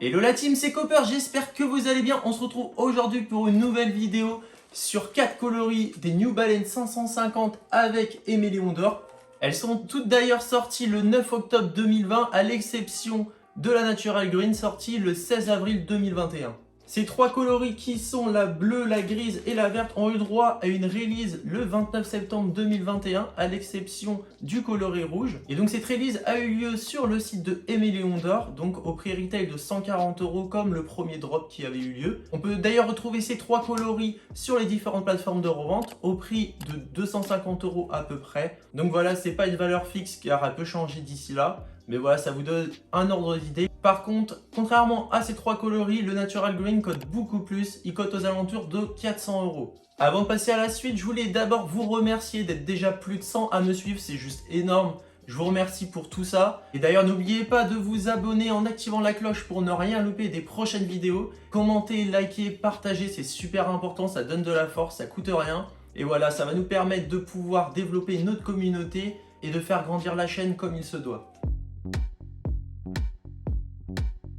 Hello la team, c'est Copper, j'espère que vous allez bien. On se retrouve aujourd'hui pour une nouvelle vidéo sur 4 coloris des New Balance 550 avec éméléon d'or. Elles sont toutes d'ailleurs sorties le 9 octobre 2020 à l'exception de la Natural Green sortie le 16 avril 2021. Ces trois coloris qui sont la bleue, la grise et la verte ont eu droit à une release le 29 septembre 2021 à l'exception du coloris rouge. Et donc cette release a eu lieu sur le site de éméléon d'or, donc au prix retail de 140 € comme le premier drop qui avait eu lieu. On peut d'ailleurs retrouver ces trois coloris sur les différentes plateformes de revente au prix de 250 € à peu près. Donc voilà, c'est pas une valeur fixe car elle peut changer d'ici là. Mais voilà, ça vous donne un ordre d'idée. Par contre, contrairement à ces trois coloris, le Natural Green cote beaucoup plus. Il cote aux alentours de 400 €. Avant de passer à la suite, je voulais d'abord vous remercier d'être déjà plus de 100 à me suivre. C'est juste énorme. Je vous remercie pour tout ça. Et d'ailleurs, n'oubliez pas de vous abonner en activant la cloche pour ne rien louper des prochaines vidéos. Commentez, likez, partagez, c'est super important. Ça donne de la force, ça coûte rien. Et voilà, ça va nous permettre de pouvoir développer notre communauté et de faire grandir la chaîne comme il se doit.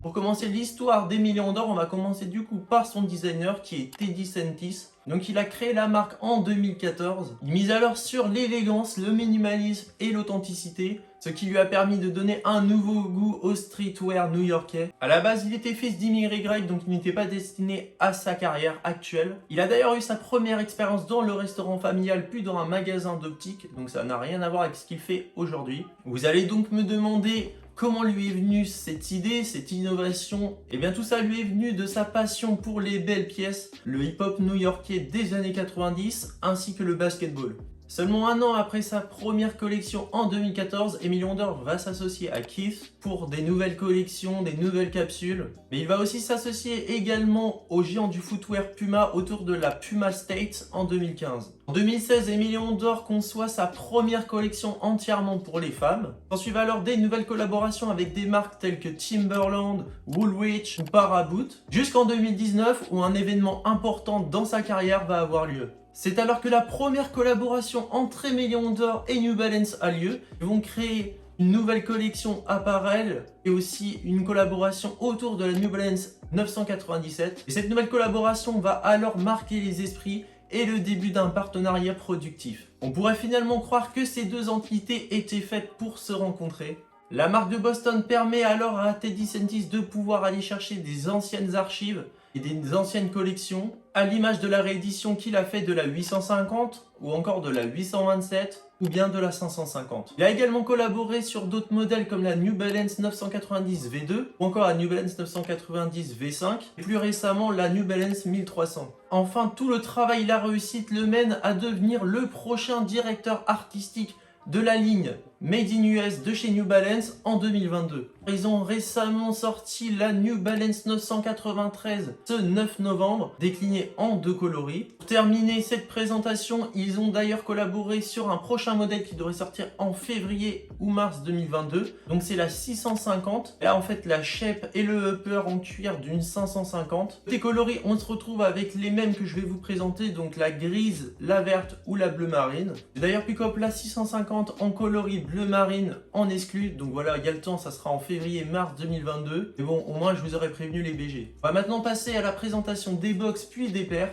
Pour commencer l'histoire d'Éméléon d'or, on va commencer du coup par son designer qui est Teddy Sentis. Donc il a créé la marque en 2014. Il mise alors sur l'élégance, le minimalisme et l'authenticité, ce qui lui a permis de donner un nouveau goût au streetwear new-yorkais. À la base, il était fils d'immigrés grecs, donc il n'était pas destiné à sa carrière actuelle. Il a d'ailleurs eu sa première expérience dans le restaurant familial, puis dans un magasin d'optique, donc ça n'a rien à voir avec ce qu'il fait aujourd'hui. Vous allez donc me demander comment lui est venue cette idée, cette innovation? Eh bien tout ça lui est venu de sa passion pour les belles pièces, le hip-hop new-yorkais des années 90 ainsi que le basketball. Seulement un an après sa première collection en 2014, Éméléon d'or va s'associer à Keith pour des nouvelles collections, des nouvelles capsules. Mais il va aussi s'associer également au géant du footwear Puma autour de la Puma State en 2015. En 2016, Éméléon d'or conçoit sa première collection entièrement pour les femmes. S'ensuivent alors des nouvelles collaborations avec des marques telles que Timberland, Woolrich ou Paraboot, jusqu'en 2019 où un événement important dans sa carrière va avoir lieu. C'est alors que la première collaboration entre Éméléon d'or et New Balance a lieu. Ils vont créer une nouvelle collection apparel et aussi une collaboration autour de la New Balance 997. Et cette nouvelle collaboration va alors marquer les esprits et le début d'un partenariat productif. On pourrait finalement croire que ces deux entités étaient faites pour se rencontrer. La marque de Boston permet alors à Teddy Sentis de pouvoir aller chercher des anciennes archives et des anciennes collections, à l'image de la réédition qu'il a fait de la 850 ou encore de la 827 ou bien de la 550. Il a également collaboré sur d'autres modèles comme la New Balance 990 V2 ou encore la New Balance 990 V5 et plus récemment la New Balance 1300. Enfin, tout le travail et la réussite le mènent à devenir le prochain directeur artistique de la ligne Made in US de chez New Balance en 2022. Ils ont récemment sorti la New Balance 993 ce 9 novembre, déclinée en deux coloris. Pour terminer cette présentation, ils ont d'ailleurs collaboré sur un prochain modèle qui devrait sortir en février ou mars 2022. Donc c'est la 650. Là en fait la shape et le upper en cuir d'une 550. Les coloris, on se retrouve avec les mêmes que je vais vous présenter, donc la grise, la verte ou la bleu marine. J'ai d'ailleurs pick up la 650 en coloris bleu marine en exclu, donc voilà, il y a le temps, ça sera en février-mars 2022. Mais bon, au moins je vous aurais prévenu les BG. On va maintenant passer à la présentation des box puis des paires.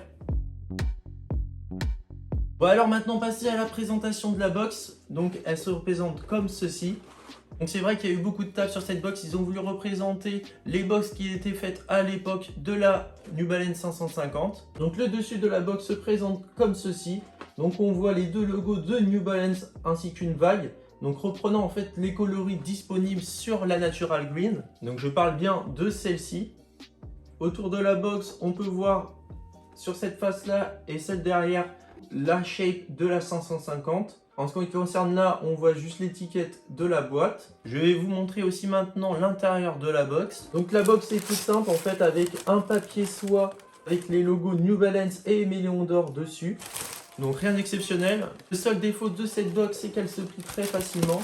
On va alors maintenant passer à la présentation de la box. Donc elle se représente comme ceci. Donc c'est vrai qu'il y a eu beaucoup de taf sur cette box. Ils ont voulu représenter les box qui étaient faites à l'époque de la New Balance 550. Donc le dessus de la box se présente comme ceci. Donc on voit les deux logos de New Balance ainsi qu'une vague. Donc reprenant en fait les coloris disponibles sur la Natural Green. Donc je parle bien de celle-ci. Autour de la box, on peut voir sur cette face-là et celle derrière la shape de la 550. En ce qui concerne là, on voit juste l'étiquette de la boîte. Je vais vous montrer aussi maintenant l'intérieur de la box. Donc la box est toute simple en fait avec un papier soie avec les logos New Balance et Éméléon d'or dessus. Donc rien d'exceptionnel. Le seul défaut de cette box, c'est qu'elle se plie très facilement.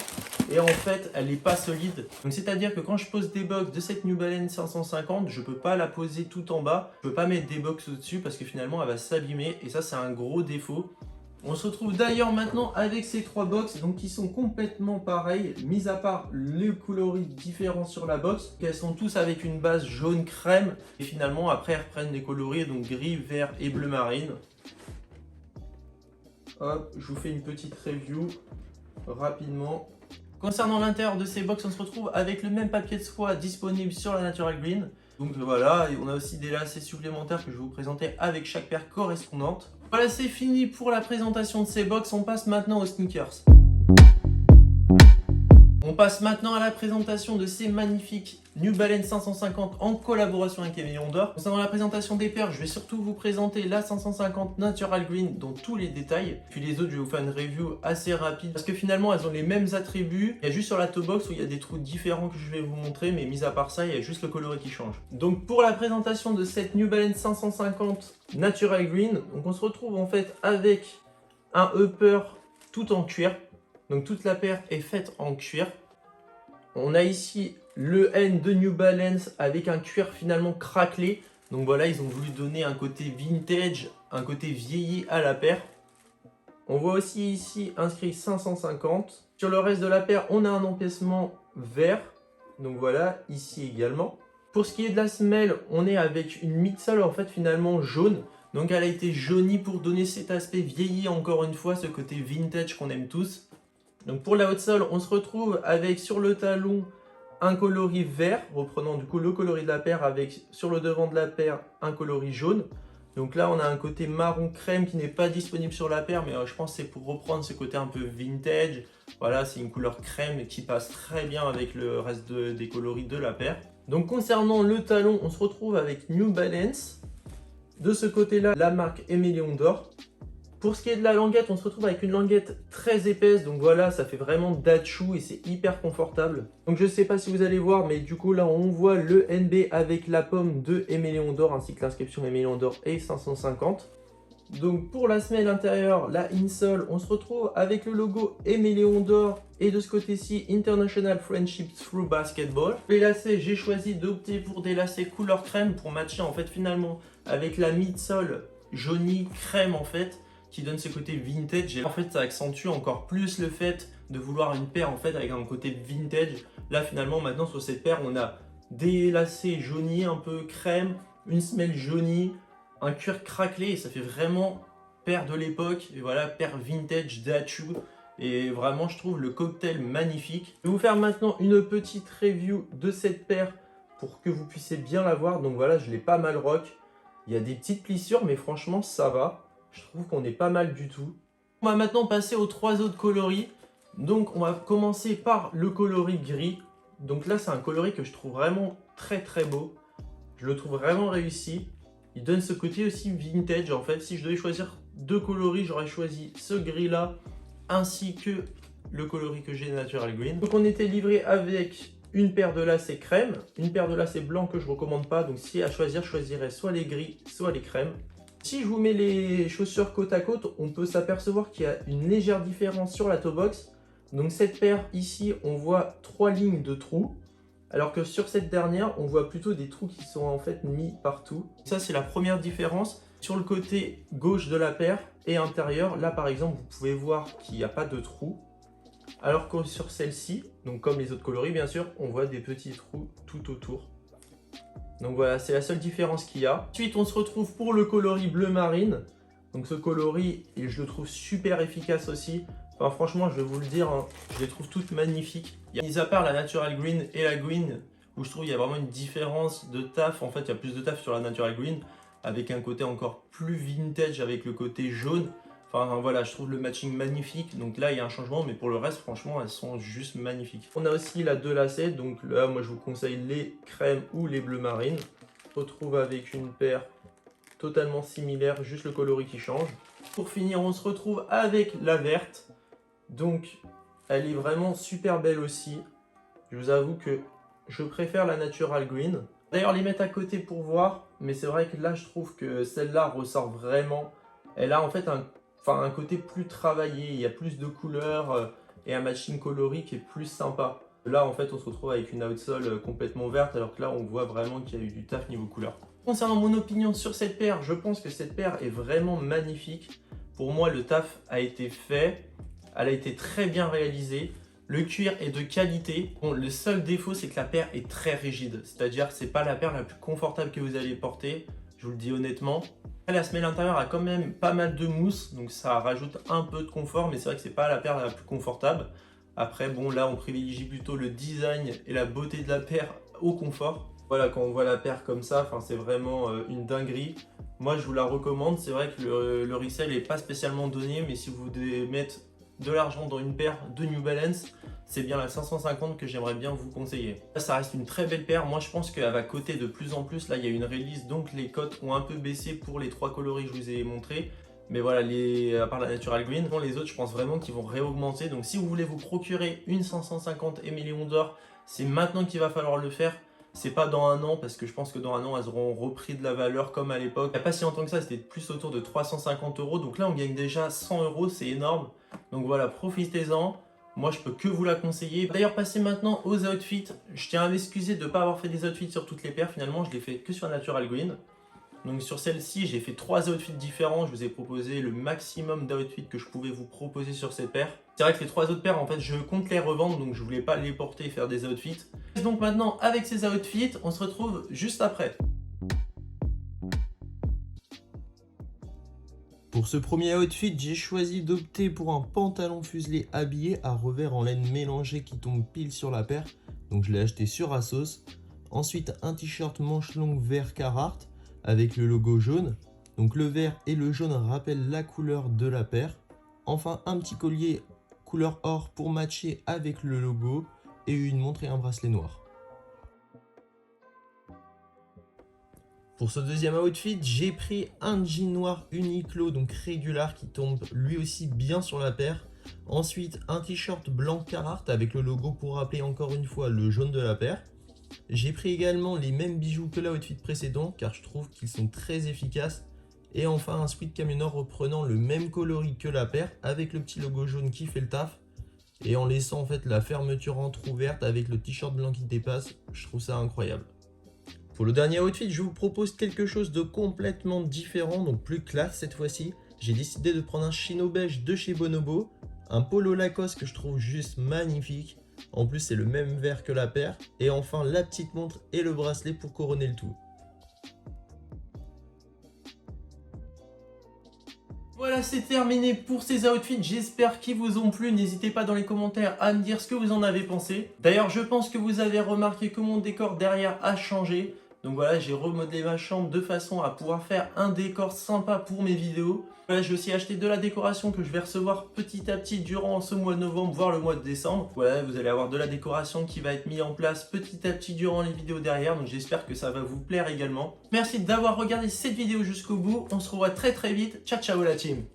Et en fait, elle n'est pas solide. Donc c'est-à-dire que quand je pose des box de cette New Balance 550, je ne peux pas la poser tout en bas. Je ne peux pas mettre des box au-dessus parce que finalement, elle va s'abîmer. Et ça, c'est un gros défaut. On se retrouve d'ailleurs maintenant avec ces 3 box, donc qui sont complètement pareilles, mis à part les coloris différents sur la box. Elles sont tous avec une base jaune crème, et finalement après elles reprennent les coloris, donc gris, vert et bleu marine. Hop, je vous fais une petite review rapidement. Concernant l'intérieur de ces box, on se retrouve avec le même papier de soie disponible sur la Natural Green. Donc voilà, et on a aussi des lacets supplémentaires que je vais vous présenter avec chaque paire correspondante. Voilà, c'est fini pour la présentation de ces box. On passe maintenant aux sneakers. On passe maintenant à la présentation de ces magnifiques New Balance 550 en collaboration avec Emilion d'Or. Concernant la présentation des paires, je vais surtout vous présenter la 550 Natural Green dans tous les détails. Puis les autres, je vais vous faire une review assez rapide parce que finalement, elles ont les mêmes attributs. Il y a juste sur la toe box où il y a des trous différents que je vais vous montrer, mais mis à part ça, il y a juste le coloris qui change. Donc pour la présentation de cette New Balance 550 Natural Green, donc on se retrouve en fait avec un upper tout en cuir. Donc toute la paire est faite en cuir. On a ici le N de New Balance avec un cuir finalement craquelé. Donc voilà, ils ont voulu donner un côté vintage, un côté vieilli à la paire. On voit aussi ici inscrit 550. Sur le reste de la paire, on a un empiècement vert. Donc voilà, ici également. Pour ce qui est de la semelle, on est avec une midsole en fait finalement jaune. Donc elle a été jaunie pour donner cet aspect vieilli, encore une fois, ce côté vintage qu'on aime tous. Donc pour la outsole, on se retrouve avec sur le talon un coloris vert, reprenant du coup le coloris de la paire avec sur le devant de la paire un coloris jaune. Donc là on a un côté marron crème qui n'est pas disponible sur la paire, mais je pense que c'est pour reprendre ce côté un peu vintage. Voilà, c'est une couleur crème qui passe très bien avec le reste des coloris de la paire. Donc concernant le talon, on se retrouve avec New Balance. De ce côté-là, la marque Emilion d'Or. Pour ce qui est de la languette, on se retrouve avec une languette très épaisse, donc voilà, ça fait vraiment datchou et c'est hyper confortable. Donc je ne sais pas si vous allez voir, mais du coup là on voit le NB avec la pomme de Emilion d'Or ainsi que l'inscription Emilion d'Or et 550. Donc pour la semelle intérieure, la insole, on se retrouve avec le logo Emilion d'Or et de ce côté-ci International Friendship Through Basketball. Les lacets, j'ai choisi d'opter pour des lacets couleur crème pour matcher en fait finalement avec la midsole jaunie crème en fait, qui donne ce côté vintage. Et en fait ça accentue encore plus le fait de vouloir une paire en fait avec un côté vintage. Là finalement maintenant sur cette paire on a des lacets jaunis un peu crème, une semelle jaunie, un cuir craquelé et ça fait vraiment paire de l'époque. Et voilà, paire vintage datchou. Et vraiment je trouve le cocktail magnifique. Je vais vous faire maintenant une petite review de cette paire pour que vous puissiez bien la voir. Donc voilà, je l'ai pas mal rock. Il y a des petites plissures mais franchement ça va. Je trouve qu'on est pas mal du tout. On va maintenant passer aux 3 autres coloris. Donc on va commencer par le coloris gris. Donc là c'est un coloris que je trouve vraiment très très beau. Je le trouve vraiment réussi. Il donne ce côté aussi vintage en fait. Si je devais choisir 2 coloris, j'aurais choisi ce gris là ainsi que le coloris que j'ai Natural Green. Donc on était livré avec une paire de lacets crème, une paire de lacets blancs que je ne recommande pas. Donc si à choisir, je choisirais soit les gris, soit les crèmes. Si je vous mets les chaussures côte à côte, on peut s'apercevoir qu'il y a une légère différence sur la toe box. Donc cette paire ici, on voit 3 lignes de trous. Alors que sur cette dernière, on voit plutôt des trous qui sont en fait mis partout. Ça, c'est la première différence. Sur le côté gauche de la paire et intérieur, là par exemple, vous pouvez voir qu'il n'y a pas de trous. Alors que sur celle-ci, donc comme les autres coloris bien sûr, on voit des petits trous tout autour. Donc voilà, c'est la seule différence qu'il y a. Ensuite, on se retrouve pour le coloris bleu marine. Donc ce coloris, et je le trouve super efficace aussi. Enfin franchement, je vais vous le dire, hein, je les trouve toutes magnifiques. Mis à part la Natural Green et la Green, où je trouve qu'il y a vraiment une différence de taf. En fait, il y a plus de taf sur la Natural Green, avec un côté encore plus vintage, avec le côté jaune. Enfin voilà, je trouve le matching magnifique. Donc là, il y a un changement, mais pour le reste, franchement, elles sont juste magnifiques. On a aussi la 2 lacets. Donc là, moi, je vous conseille les crèmes ou les bleus marines. On se retrouve avec une paire totalement similaire, juste le coloris qui change. Pour finir, on se retrouve avec la verte. Donc, elle est vraiment super belle aussi. Je vous avoue que je préfère la Natural Green. D'ailleurs, les mettre à côté pour voir. Mais c'est vrai que là, je trouve que celle-là ressort vraiment. Elle a en fait un côté plus travaillé, il y a plus de couleurs et un matching coloris qui est plus sympa. Là en fait on se retrouve avec une outsole complètement verte alors que là on voit vraiment qu'il y a eu du taf niveau couleur. Concernant mon opinion sur cette paire, je pense que cette paire est vraiment magnifique. Pour moi, le taf a été fait, elle a été très bien réalisée. Le cuir est de qualité. Bon, le seul défaut, c'est que la paire est très rigide. C'est-à-dire que c'est pas la paire la plus confortable que vous allez porter, je vous le dis honnêtement. La semelle intérieure a quand même pas mal de mousse, donc ça rajoute un peu de confort, mais c'est vrai que c'est pas la paire la plus confortable. Après, bon, là, on privilégie plutôt le design et la beauté de la paire au confort. Voilà, quand on voit la paire comme ça, c'est vraiment une dinguerie. Moi, je vous la recommande. C'est vrai que le resell n'est pas spécialement donné, mais si vous devez mettre de l'argent dans une paire de New Balance, c'est bien la 550 que j'aimerais bien vous conseiller. Là, ça reste une très belle paire. Moi, je pense qu'elle va coter de plus en plus. Là, il y a une release, donc les cotes ont un peu baissé pour les 3 coloris que je vous ai montré. Mais voilà, à part la Natural Green, les autres, je pense vraiment qu'ils vont réaugmenter. Donc, si vous voulez vous procurer une 550 et millions d'or, c'est maintenant qu'il va falloir le faire. C'est pas dans un an, parce que je pense que dans un an, elles auront repris de la valeur comme à l'époque. Il n'y a pas si longtemps que ça, c'était plus autour de 350 €. Donc là, on gagne déjà 100 €, c'est énorme. Donc voilà, profitez-en. Moi, je peux que vous la conseiller. D'ailleurs, passez maintenant aux outfits. Je tiens à m'excuser de ne pas avoir fait des outfits sur toutes les paires. Finalement, je l'ai fait que sur Natural Green. Donc sur celle-ci, j'ai fait 3 outfits différents. Je vous ai proposé le maximum d'outfits que je pouvais vous proposer sur ces paires. C'est vrai que les 3 autres paires, en fait, je compte les revendre, donc je voulais pas les porter et faire des outfits. Donc maintenant, avec ces outfits, on se retrouve juste après. Pour ce premier outfit, j'ai choisi d'opter pour un pantalon fuselé habillé à revers en laine mélangée qui tombe pile sur la paire. Donc je l'ai acheté sur Asos. Ensuite, un t-shirt manche longue vert Carhartt avec le logo jaune. Donc le vert et le jaune rappellent la couleur de la paire. Enfin, un petit collier couleur or pour matcher avec le logo et une montre et un bracelet noir. Pour ce deuxième outfit, j'ai pris un jean noir Uniqlo, donc régular, qui tombe lui aussi bien sur la paire. Ensuite, un t-shirt blanc Carhartt avec le logo pour rappeler encore une fois le jaune de la paire. J'ai pris également les mêmes bijoux que l'outfit précédent car je trouve qu'ils sont très efficaces. Et enfin un sweat camionneur reprenant le même coloris que la paire avec le petit logo jaune qui fait le taf. Et en laissant en fait la fermeture entrouverte avec le t-shirt blanc qui dépasse, je trouve ça incroyable. Pour le dernier outfit, je vous propose quelque chose de complètement différent, donc plus classe cette fois-ci. J'ai décidé de prendre un chino beige de chez Bonobo, un polo Lacoste que je trouve juste magnifique. En plus, c'est le même vert que la paire. Et enfin, la petite montre et le bracelet pour couronner le tout. Voilà, c'est terminé pour ces outfits. J'espère qu'ils vous ont plu. N'hésitez pas dans les commentaires à me dire ce que vous en avez pensé. D'ailleurs, je pense que vous avez remarqué que mon décor derrière a changé. Donc voilà, j'ai remodelé ma chambre de façon à pouvoir faire un décor sympa pour mes vidéos. Voilà, j'ai aussi acheté de la décoration que je vais recevoir petit à petit durant ce mois de novembre, voire le mois de décembre. Voilà, vous allez avoir de la décoration qui va être mise en place petit à petit durant les vidéos derrière. Donc j'espère que ça va vous plaire également. Merci d'avoir regardé cette vidéo jusqu'au bout. On se revoit très vite. Ciao, ciao la team!